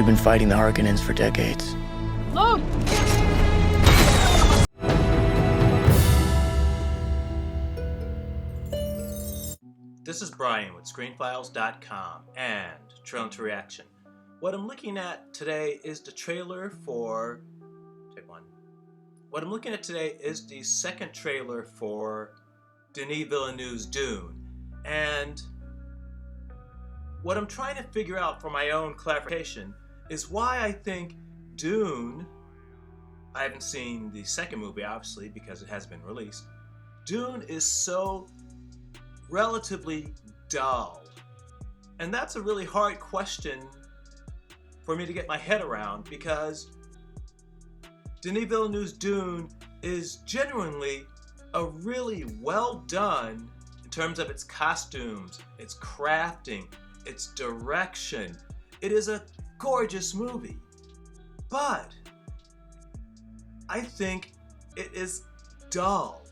We've been fighting the Harkonnens for decades. Look! This is Brian with ScreenFiles.com and Trailer to Reaction. What I'm looking at today is the trailer for... Take one. What I'm looking at today is the second trailer for Denis Villeneuve's Dune. And what I'm trying to figure out for my own clarification is why I think Dune... I haven't seen the second movie, obviously, because it hasn't been released. Dune is so relatively dull. And that's a really hard question for me to get my head around, because Denis Villeneuve's Dune is genuinely a really well done in terms of its costumes, its crafting, its direction. It is a gorgeous movie. But I think it is dull.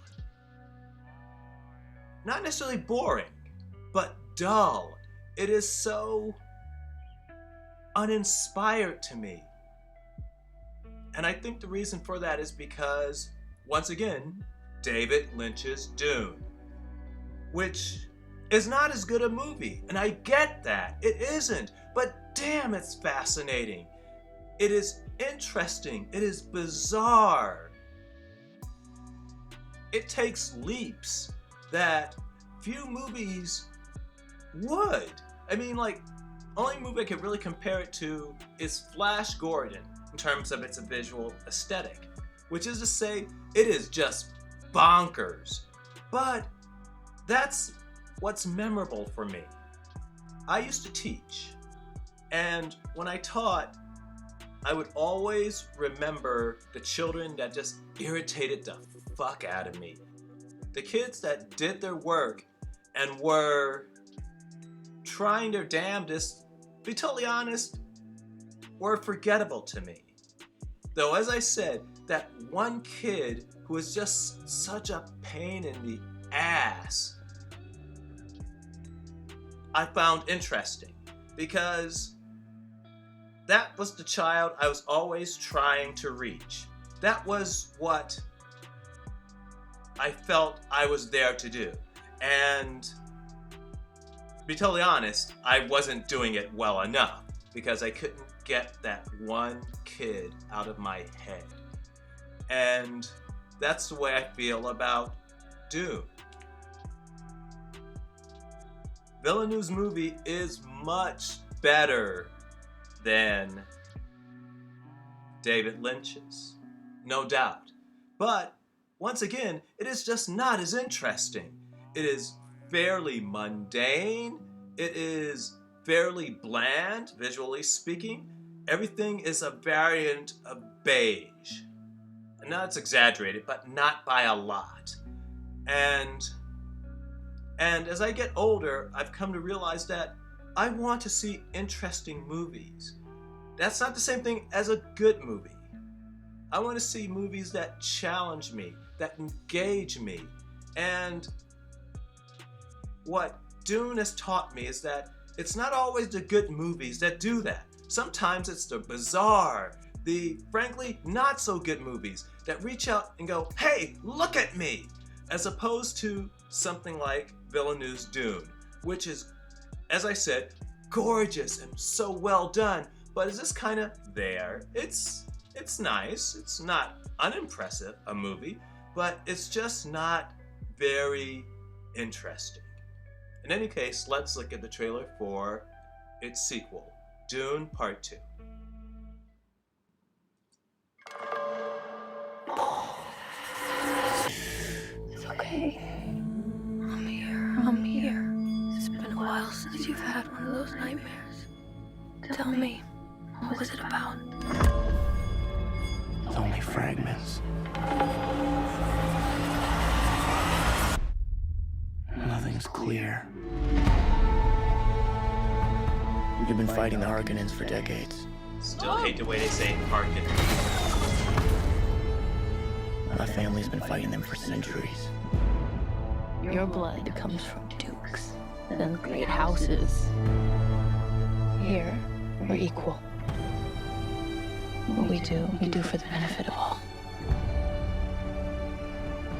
Not necessarily boring, but dull. It is so uninspired to me. And I think the reason for that is because, once again, David Lynch's Dune, which is not as good a movie. And I get that. It isn't. But damn, it's fascinating. It is interesting. It is bizarre. It takes leaps that few movies would. I mean, like, only movie I could really compare it to is Flash Gordon in terms of its visual aesthetic, which is to say, it is just bonkers. But that's what's memorable for me. I used to teach, and when I taught, I would always remember the children that just irritated the fuck out of me. The kids that did their work and were trying their damnedest, to be totally honest, were forgettable to me. Though, as I said, that one kid who was just such a pain in the ass, I found interesting, because that was the child I was always trying to reach. That was what I felt I was there to do. And to be totally honest, I wasn't doing it well enough, because I couldn't get that one kid out of my head. And that's the way I feel about Dune. Villeneuve's movie is much better than David Lynch's, no doubt. But once again, it is just not as interesting. It is fairly mundane. It is fairly bland, visually speaking. Everything is a variant of beige. And now it's exaggerated, but not by a lot. And as I get older, I've come to realize that I want to see interesting movies. That's not the same thing as a good movie. I want to see movies that challenge me, that engage me. And what Dune has taught me is that it's not always the good movies that do that. Sometimes it's the bizarre, the frankly not so good movies that reach out and go, hey, look at me, as opposed to something like Villeneuve's Dune, which is, as I said, gorgeous and so well done, but is this kind of there? It's nice. It's not unimpressive, a movie, but it's just not very interesting. In any case, let's look at the trailer for its sequel, Dune Part 2. It's okay. I'm here. It's been a while since you've had one of those nightmares. Tell me, what was it about? It's only fragments. Nothing's clear. We've been fighting the Harkonnens for decades. Still hate the way they say Harkonnen. My family's been fighting them for centuries. Your blood comes from dukes, then great houses. Here, we're equal. What we do for the benefit of all.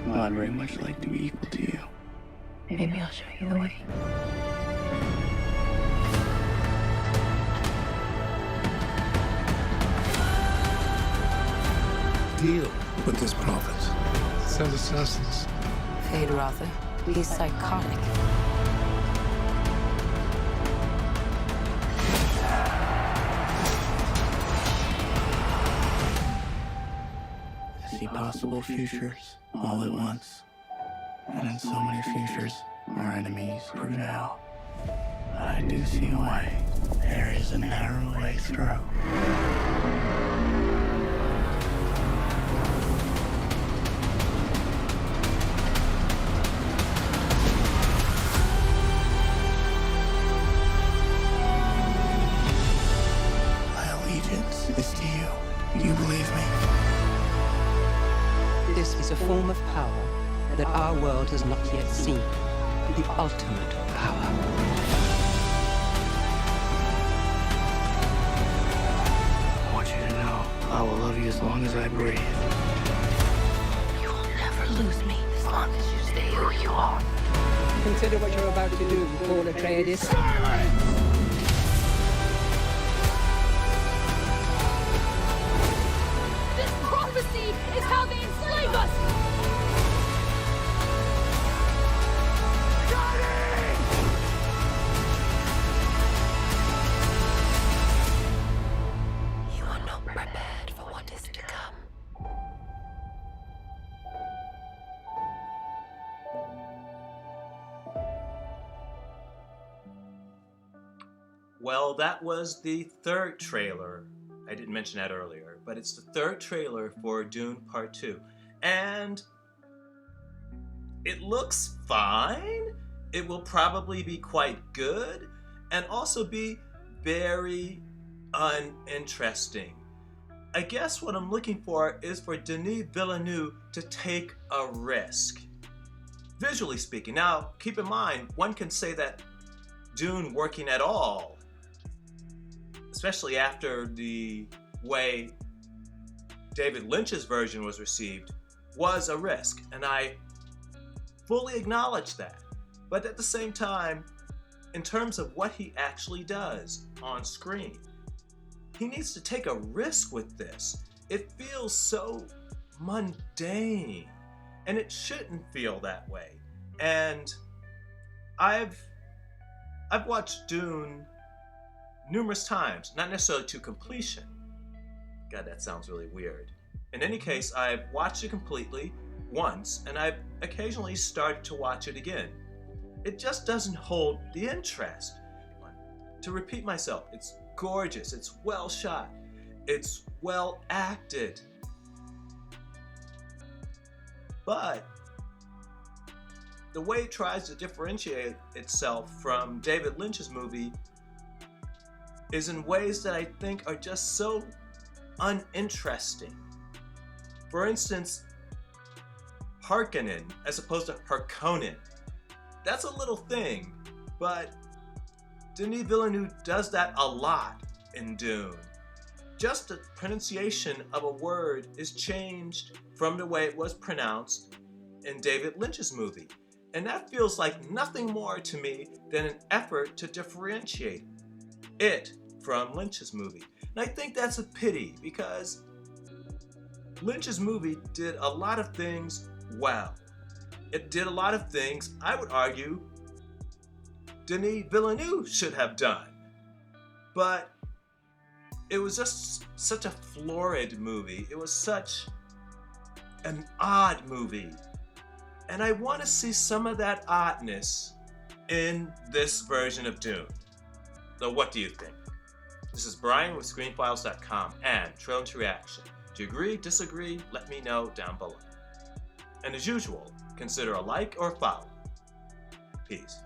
Well, I'd very much like to be equal to you. Maybe I'll show you the way. Deal with this province. Send assassins. Fade Rother. He's psychotic. I see possible futures all at once. And in so many futures, our enemies prevail. But I do see a way. There is a narrow way through. My allegiance is to you. Do you believe me? This is a form of power that our world has not yet seen. The ultimate power. I want you to know I will love you as long as I breathe. You will never lose me as long as you stay who you are. Consider what you're about to do, Paul Atreides. This prophecy is how they enslave us! You are not prepared for what is to come. Well, that was the third trailer. I didn't mention that earlier, but it's the third trailer for Dune Part 2. And it looks fine. It will probably be quite good and also be very uninteresting. I guess what I'm looking for is for Denis Villeneuve to take a risk, visually speaking. Now, keep in mind, one can say that Dune working at all, especially after the way David Lynch's version was received, was a risk, and I fully acknowledge that. But at the same time, in terms of what he actually does on screen, he needs to take a risk with this. It feels so mundane, and it shouldn't feel that way. And I've watched Dune numerous times, not necessarily to completion. God, that sounds really weird. In any case, I've watched it completely once, and I've occasionally started to watch it again. It just doesn't hold the interest. To repeat myself, it's gorgeous, it's well shot, it's well acted. But the way it tries to differentiate itself from David Lynch's movie is in ways that I think are just so uninteresting. For instance, Harkonnen as opposed to Harkonnen. That's a little thing, but Denis Villeneuve does that a lot in Dune. Just the pronunciation of a word is changed from the way it was pronounced in David Lynch's movie. And that feels like nothing more to me than an effort to differentiate it from Lynch's movie. And I think that's a pity, because Lynch's movie did a lot of things well. It did a lot of things, I would argue, Denis Villeneuve should have done. But it was just such a florid movie. It was such an odd movie. And I want to see some of that oddness in this version of Dune. So what do you think? This is Brian with ScreenFiles.com and Trailer to Reaction. Do you agree, disagree? Let me know down below. And as usual, consider a like or a follow. Peace.